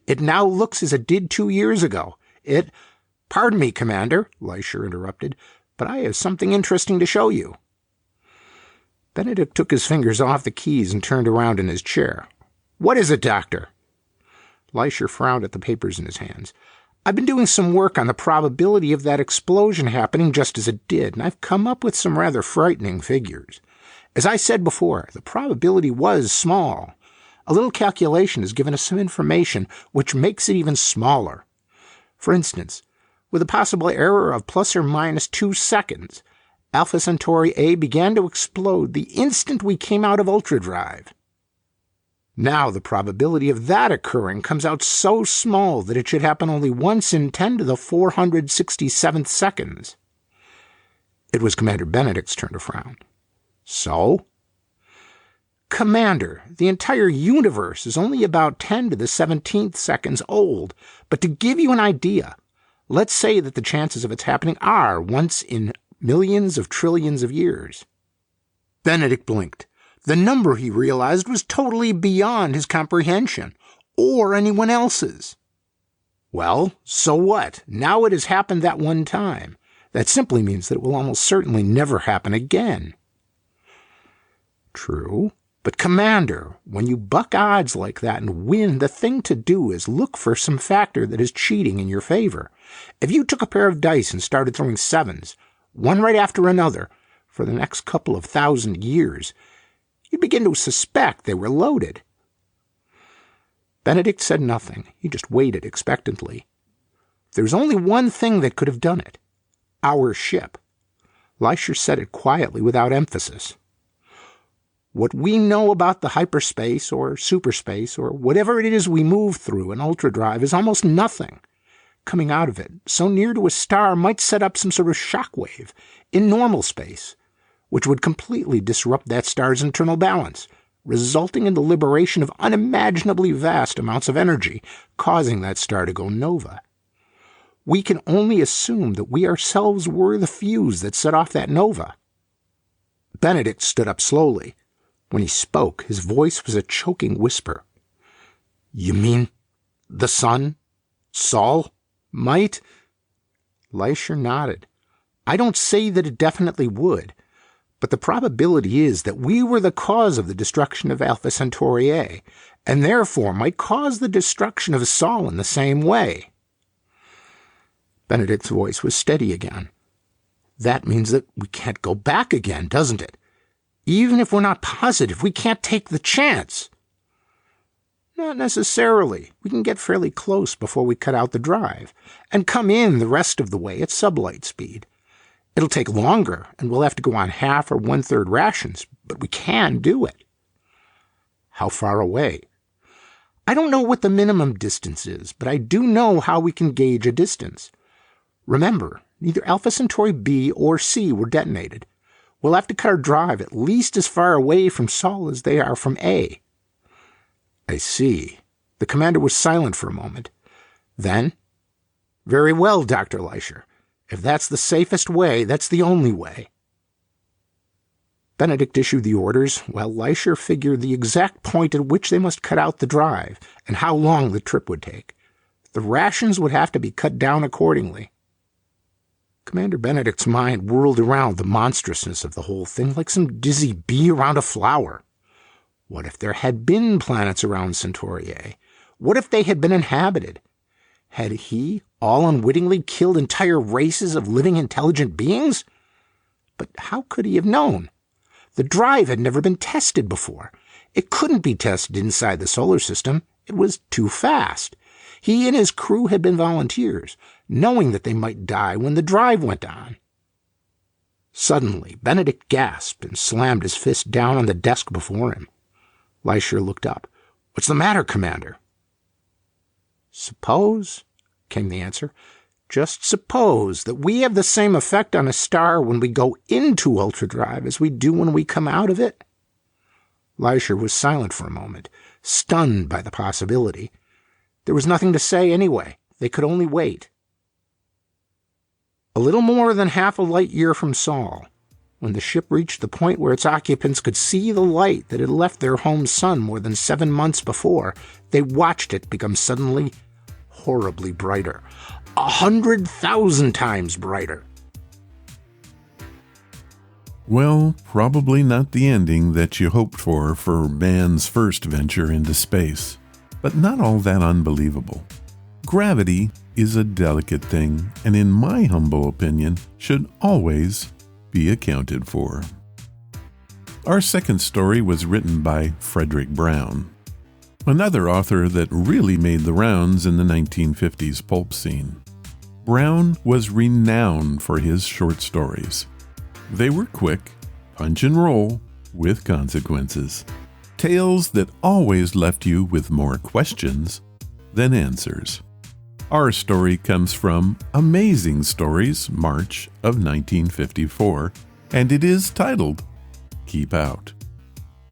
It now looks as it did 2 years ago. Pardon me, Commander, Leisher interrupted, but I have something interesting to show you. Benedict took his fingers off the keys and turned around in his chair. What is it, Doctor? Leisher frowned at the papers in his hands. I've been doing some work on the probability of that explosion happening just as it did, and I've come up with some rather frightening figures. As I said before, the probability was small. A little calculation has given us some information which makes it even smaller. For instance, with a possible error of plus or minus 2 seconds, Alpha Centauri A began to explode the instant we came out of ultradrive. Now the probability of that occurring comes out so small that it should happen only once in 10 to the 467th seconds. It was Commander Benedict's turn to frown. So? Commander, the entire universe is only about 10 to the 17th seconds old, but to give you an idea, let's say that the chances of its happening are once in millions of trillions of years. Benedict blinked. The number, he realized, was totally beyond his comprehension, or anyone else's. Well, so what? Now it has happened that one time. That simply means that it will almost certainly never happen again. True, but Commander, when you buck odds like that and win, the thing to do is look for some factor that is cheating in your favor. If you took a pair of dice and started throwing sevens, one right after another, for the next couple of 1,000 years, you'd begin to suspect they were loaded. Benedict said nothing. He just waited expectantly. There's only one thing that could have done it. Our ship. Leisher said it quietly without emphasis. What we know about the hyperspace or superspace or whatever it is we move through in ultradrive is almost nothing. Coming out of it, so near to a star, might set up some sort of shockwave in normal space, which would completely disrupt that star's internal balance, resulting in the liberation of unimaginably vast amounts of energy, causing that star to go nova. We can only assume that we ourselves were the fuse that set off that nova. Benedict stood up slowly. When he spoke, his voice was a choking whisper. You mean the sun? Sol? Might? Leisher nodded. I don't say that it definitely would, but the probability is that we were the cause of the destruction of Alpha Centauri A, and therefore might cause the destruction of Sol in the same way. Benedict's voice was steady again. That means that we can't go back again, doesn't it? Even if we're not positive, we can't take the chance. Not necessarily. We can get fairly close before we cut out the drive, and come in the rest of the way at sublight speed. It'll take longer, and we'll have to go on half or 1/3 rations, but we can do it. How far away? I don't know what the minimum distance is, but I do know how we can gauge a distance. Remember, neither Alpha Centauri B or C were detonated. We'll have to cut our drive at least as far away from Sol as they are from A. I see. The commander was silent for a moment. Then, very well, Dr. Leisher. If that's the safest way, that's the only way. Benedict issued the orders, while Leisher figured the exact point at which they must cut out the drive and how long the trip would take. The rations would have to be cut down accordingly. Commander Benedict's mind whirled around the monstrousness of the whole thing like some dizzy bee around a flower. What if there had been planets around Centauri? What if they had been inhabited? Had he, all unwittingly, killed entire races of living intelligent beings? But how could he have known? The drive had never been tested before. It couldn't be tested inside the solar system. It was too fast. He and his crew had been volunteers, knowing that they might die when the drive went on. Suddenly, Benedict gasped and slammed his fist down on the desk before him. Leisher looked up. "What's the matter, Commander?" "Suppose," came the answer, "just suppose that we have the same effect on a star when we go into ultradrive as we do when we come out of it." Leisher was silent for a moment, stunned by the possibility. There was nothing to say anyway. They could only wait. A little more than half a light year from Sol, when the ship reached the point where its occupants could see the light that had left their home sun more than 7 months before, they watched it become suddenly horribly brighter. 100,000 times brighter. Well, probably not the ending that you hoped for man's first venture into space, but not all that unbelievable. Gravity is a delicate thing, and in my humble opinion, should always be accounted for. Our second story was written by Fredric Brown, another author that really made the rounds in the 1950s pulp scene. Brown was renowned for his short stories. They were quick, punch and roll, with consequences. Tales that always left you with more questions than answers. Our story comes from Amazing Stories, March of 1954, and it is titled Keep Out.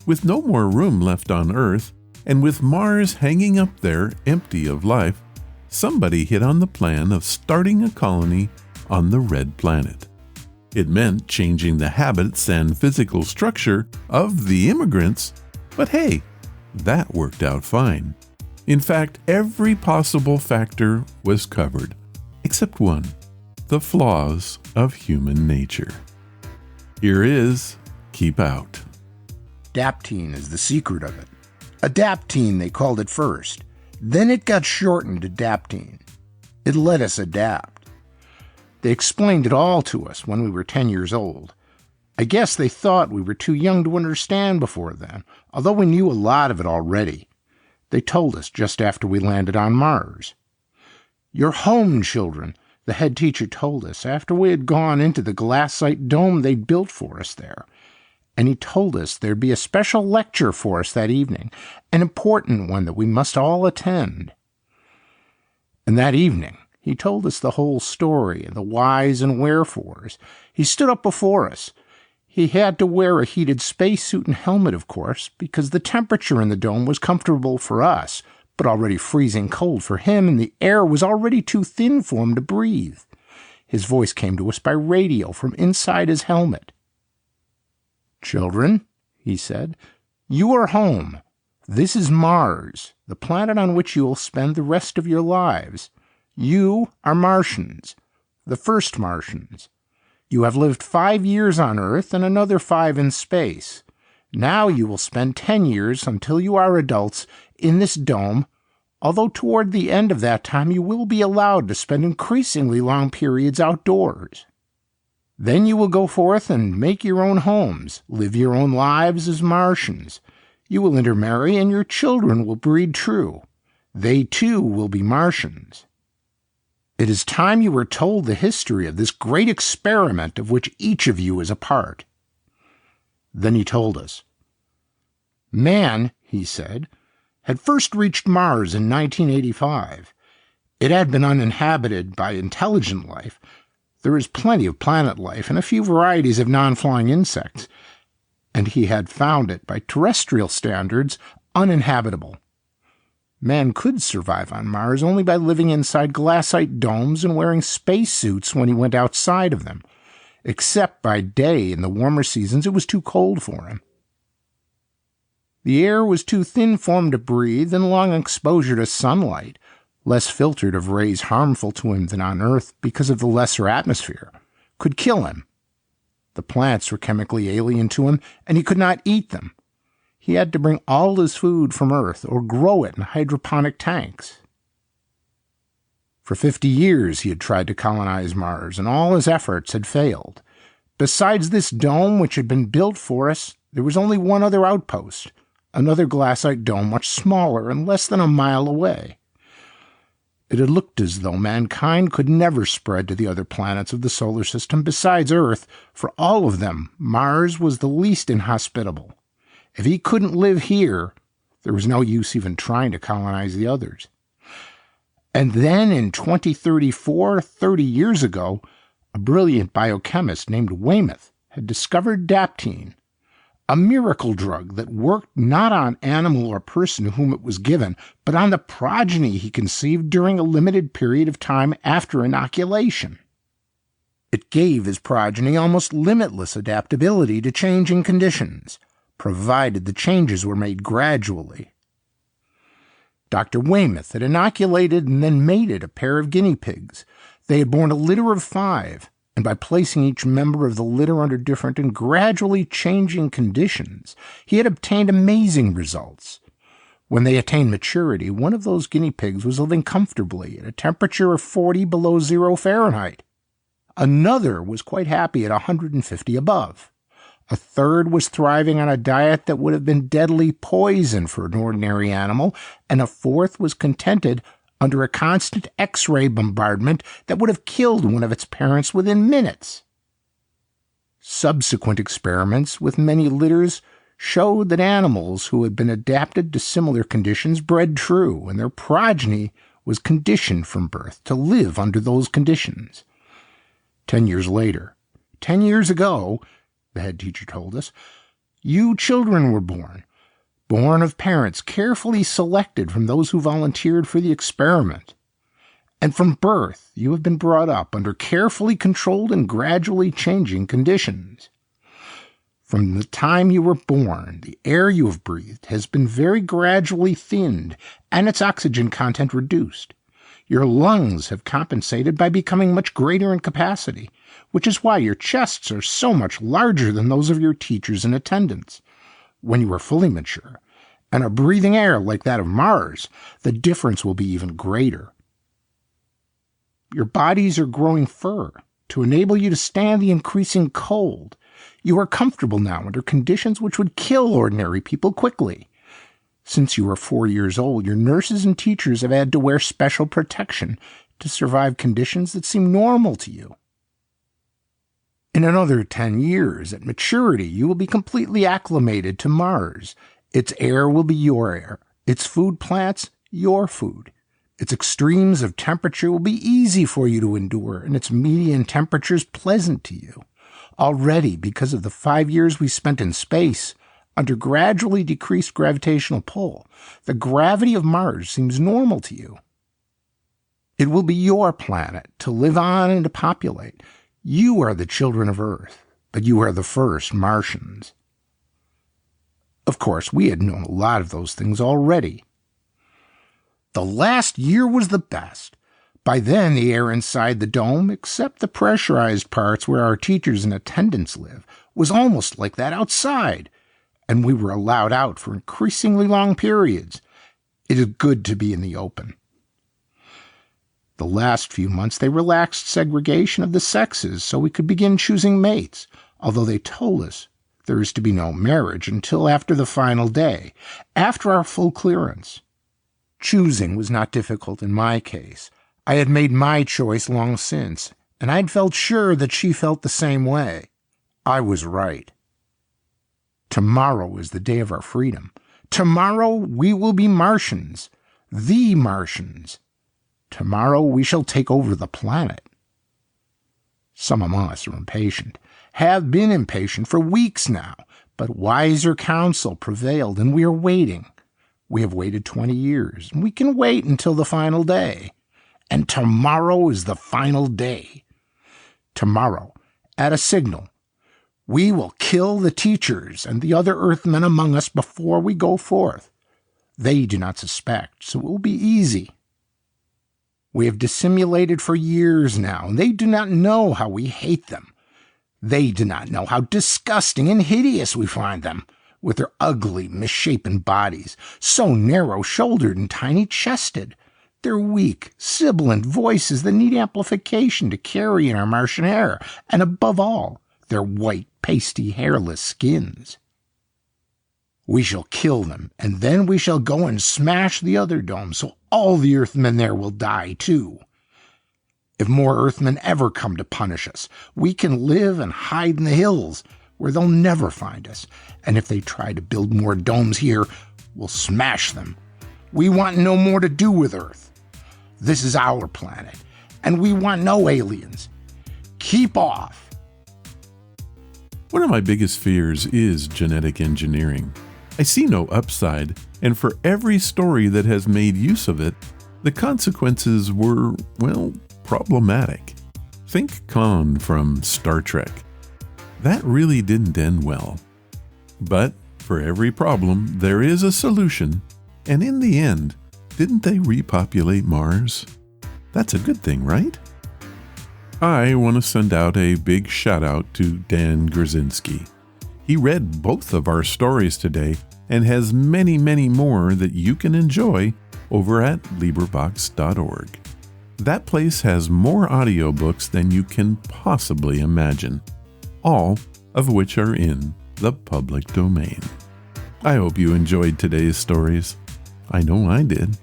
With no more room left on Earth, and with Mars hanging up there empty of life, somebody hit on the plan of starting a colony on the Red Planet. It meant changing the habits and physical structure of the immigrants, but hey, that worked out fine. In fact, every possible factor was covered, except one, the flaws of human nature. Here is Keep Out. Daptine is the secret of it. Adaptine, they called it first. Then it got shortened to Daptine. It let us adapt. They explained it all to us when we were 10 years old. I guess they thought we were too young to understand before then, although we knew a lot of it already. They told us just after we landed on Mars. "You're home, children," the head teacher told us after we had gone into the glassite dome they'd built for us there. And he told us there'd be a special lecture for us that evening, an important one that we must all attend. And that evening, he told us the whole story and the whys and wherefores. He stood up before us. He had to wear a heated spacesuit and helmet, of course, because the temperature in the dome was comfortable for us, but already freezing cold for him, and the air was already too thin for him to breathe. His voice came to us by radio from inside his helmet. "Children," he said, "you are home. This is Mars, the planet on which you will spend the rest of your lives. You are Martians, the first Martians. You have lived 5 years on Earth and another 5 in space. Now you will spend 10 years until you are adults in this dome, although toward the end of that time you will be allowed to spend increasingly long periods outdoors. Then you will go forth and make your own homes, live your own lives as Martians. You will intermarry and your children will breed true. They too will be Martians. It is time you were told the history of this great experiment of which each of you is a part." Then he told us. Man, he said, had first reached Mars in 1985. It had been uninhabited by intelligent life. There is plenty of planet life and a few varieties of non-flying insects, and he had found it, by terrestrial standards, uninhabitable. Man could survive on Mars only by living inside glassite domes and wearing spacesuits when he went outside of them. Except by day in the warmer seasons, it was too cold for him. The air was too thin for him to breathe, and long exposure to sunlight, less filtered of rays harmful to him than on Earth because of the lesser atmosphere, could kill him. The plants were chemically alien to him, and he could not eat them. He had to bring all his food from Earth or grow it in hydroponic tanks. For 50 years he had tried to colonize Mars, and all his efforts had failed. Besides this dome which had been built for us, there was only one other outpost, another glassite dome much smaller and less than a mile away. It had looked as though mankind could never spread to the other planets of the solar system besides Earth. For all of them, Mars was the least inhospitable. If he couldn't live here, there was no use even trying to colonize the others. And then in 2034, 30 years ago, a brilliant biochemist named Weymouth had discovered daptine, a miracle drug that worked not on animal or person to whom it was given, but on the progeny he conceived during a limited period of time after inoculation. It gave his progeny almost limitless adaptability to changing conditions, provided the changes were made gradually. Dr. Weymouth had inoculated and then mated a pair of guinea pigs. They had borne a litter of 5, and by placing each member of the litter under different and gradually changing conditions, he had obtained amazing results. When they attained maturity, one of those guinea pigs was living comfortably at a temperature of 40 below 0 Fahrenheit. Another was quite happy at 150 above. A third was thriving on a diet that would have been deadly poison for an ordinary animal, and a fourth was contented under a constant X-ray bombardment that would have killed one of its parents within minutes. Subsequent experiments with many litters showed that animals who had been adapted to similar conditions bred true, and their progeny was conditioned from birth to live under those conditions. 10 years later, 10 years ago, the head teacher told us, you children were born of parents carefully selected from those who volunteered for the experiment. And from birth, you have been brought up under carefully controlled and gradually changing conditions. From the time you were born, the air you have breathed has been very gradually thinned and its oxygen content reduced. Your lungs have compensated by becoming much greater in capacity, which is why your chests are so much larger than those of your teachers and attendants. When you are fully mature and are breathing air like that of Mars, the difference will be even greater. Your bodies are growing fur to enable you to stand the increasing cold. You are comfortable now under conditions which would kill ordinary people quickly. Since you are 4 years old, your nurses and teachers have had to wear special protection to survive conditions that seem normal to you. In another 10 years, at maturity, you will be completely acclimated to Mars. Its air will be your air, its food plants your food. Its extremes of temperature will be easy for you to endure, and its median temperatures pleasant to you. Already, because of the 5 years we spent in space, under gradually decreased gravitational pull, the gravity of Mars seems normal to you. It will be your planet to live on and to populate. You are the children of Earth, but you are the first Martians. Of course, we had known a lot of those things already. The last year was the best. By then, the air inside the dome, except the pressurized parts where our teachers and attendants live, was almost like that outside, and we were allowed out for increasingly long periods. It is good to be in the open. The last few months they relaxed segregation of the sexes so we could begin choosing mates, although they told us there is to be no marriage until after the final day, after our full clearance. Choosing was not difficult in my case. I had made my choice long since, and I'd felt sure that she felt the same way. I was right. Tomorrow is the day of our freedom. Tomorrow we will be Martians, the Martians. Tomorrow we shall take over the planet. Some among us are impatient, have been impatient for weeks now, but wiser counsel prevailed and we are waiting. We have waited 20 years, and we can wait until the final day. And tomorrow is the final day. Tomorrow, at a signal, we will kill the teachers and the other Earthmen among us before we go forth. They do not suspect, so it will be easy. We have dissimulated for years now, and they do not know how we hate them. They do not know how disgusting and hideous we find them, with their ugly, misshapen bodies, so narrow-shouldered and tiny-chested, their weak, sibilant voices that need amplification to carry in our Martian air, and above all, their white, pasty, hairless skins. We shall kill them, and then we shall go and smash the other dome, so all the Earthmen there will die too. If more Earthmen ever come to punish us, we can live and hide in the hills, where they'll never find us. And if they try to build more domes here, we'll smash them. We want no more to do with Earth. This is our planet, and we want no aliens. Keep off. One of my biggest fears is genetic engineering. I see no upside, and for every story that has made use of it, the consequences were, well, problematic. Think Khan from Star Trek. That really didn't end well. But for every problem, there is a solution, and in the end, didn't they repopulate Mars? That's a good thing, right? I want to send out a big shout out to Dan Grzinski. He read both of our stories today and has many, many more that you can enjoy over at LibriVox.org. That place has more audiobooks than you can possibly imagine, all of which are in the public domain. I hope you enjoyed today's stories. I know I did.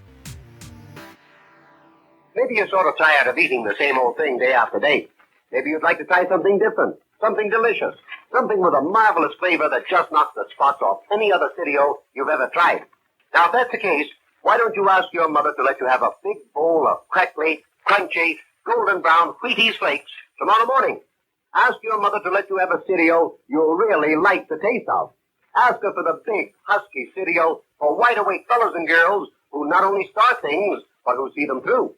Maybe you're sort of tired of eating the same old thing day after day. Maybe you'd like to try something different, something delicious, something with a marvelous flavor that just knocks the spots off any other cereal you've ever tried. Now, if that's the case, why don't you ask your mother to let you have a big bowl of crackly, crunchy, golden brown Wheaties flakes tomorrow morning? Ask your mother to let you have a cereal you'll really like the taste of. Ask her for the big, husky cereal for wide-awake fellas and girls who not only start things, but who see them through.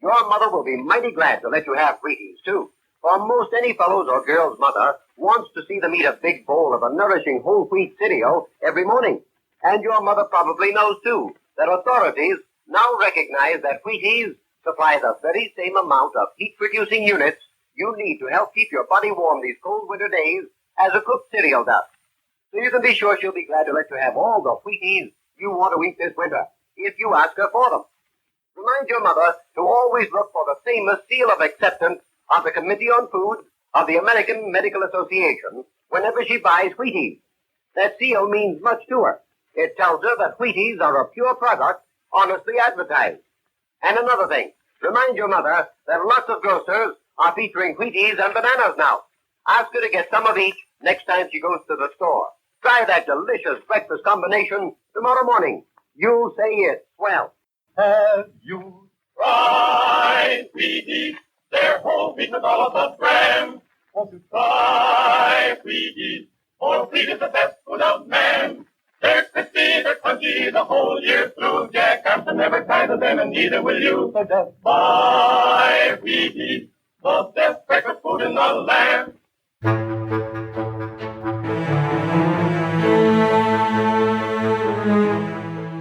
Your mother will be mighty glad to let you have Wheaties, too. For most any fellow's or girl's mother wants to see them eat a big bowl of a nourishing whole wheat cereal every morning. And your mother probably knows, too, that authorities now recognize that Wheaties supply the very same amount of heat-producing units you need to help keep your body warm these cold winter days as a cooked cereal does. So you can be sure she'll be glad to let you have all the Wheaties you want to eat this winter, if you ask her for them. Remind your mother to always look for the famous seal of acceptance of the Committee on Food of the American Medical Association whenever she buys Wheaties. That seal means much to her. It tells her that Wheaties are a pure product, honestly advertised. And another thing, remind your mother that lots of grocers are featuring Wheaties and bananas now. Ask her to get some of each next time she goes to the store. Try that delicious breakfast combination tomorrow morning. You'll say it's swell. Have you tried Wheaties? They're whole wheat with all of the bran. Won't you try Wheaties? Whole wheat is the best food of man. They're crispy, they're crunchy the whole year through. Jack Armstrong never tired of them, and neither will you. So just buy Wheaties, the best breakfast food in the land.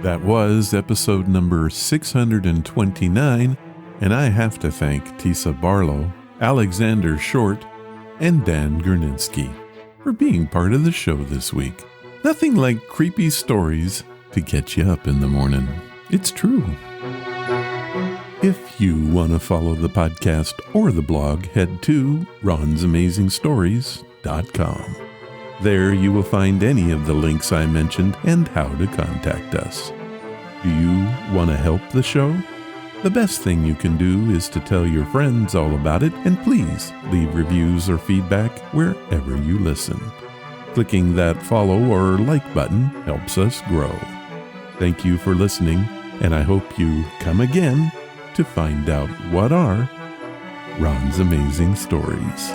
That was episode number 629, and I have to thank Tisa Barlow, Alexander Short, and Dan Grzinski for being part of the show this week. Nothing like creepy stories to get you up in the morning. It's true. If you want to follow the podcast or the blog, head to ronsamazingstories.com. There you will find any of the links I mentioned and how to contact us. Do you want to help the show? The best thing you can do is to tell your friends all about it, and please leave reviews or feedback wherever you listen. Clicking that follow or like button helps us grow. Thank you for listening, and I hope you come again to find out what are Ron's Amazing Stories.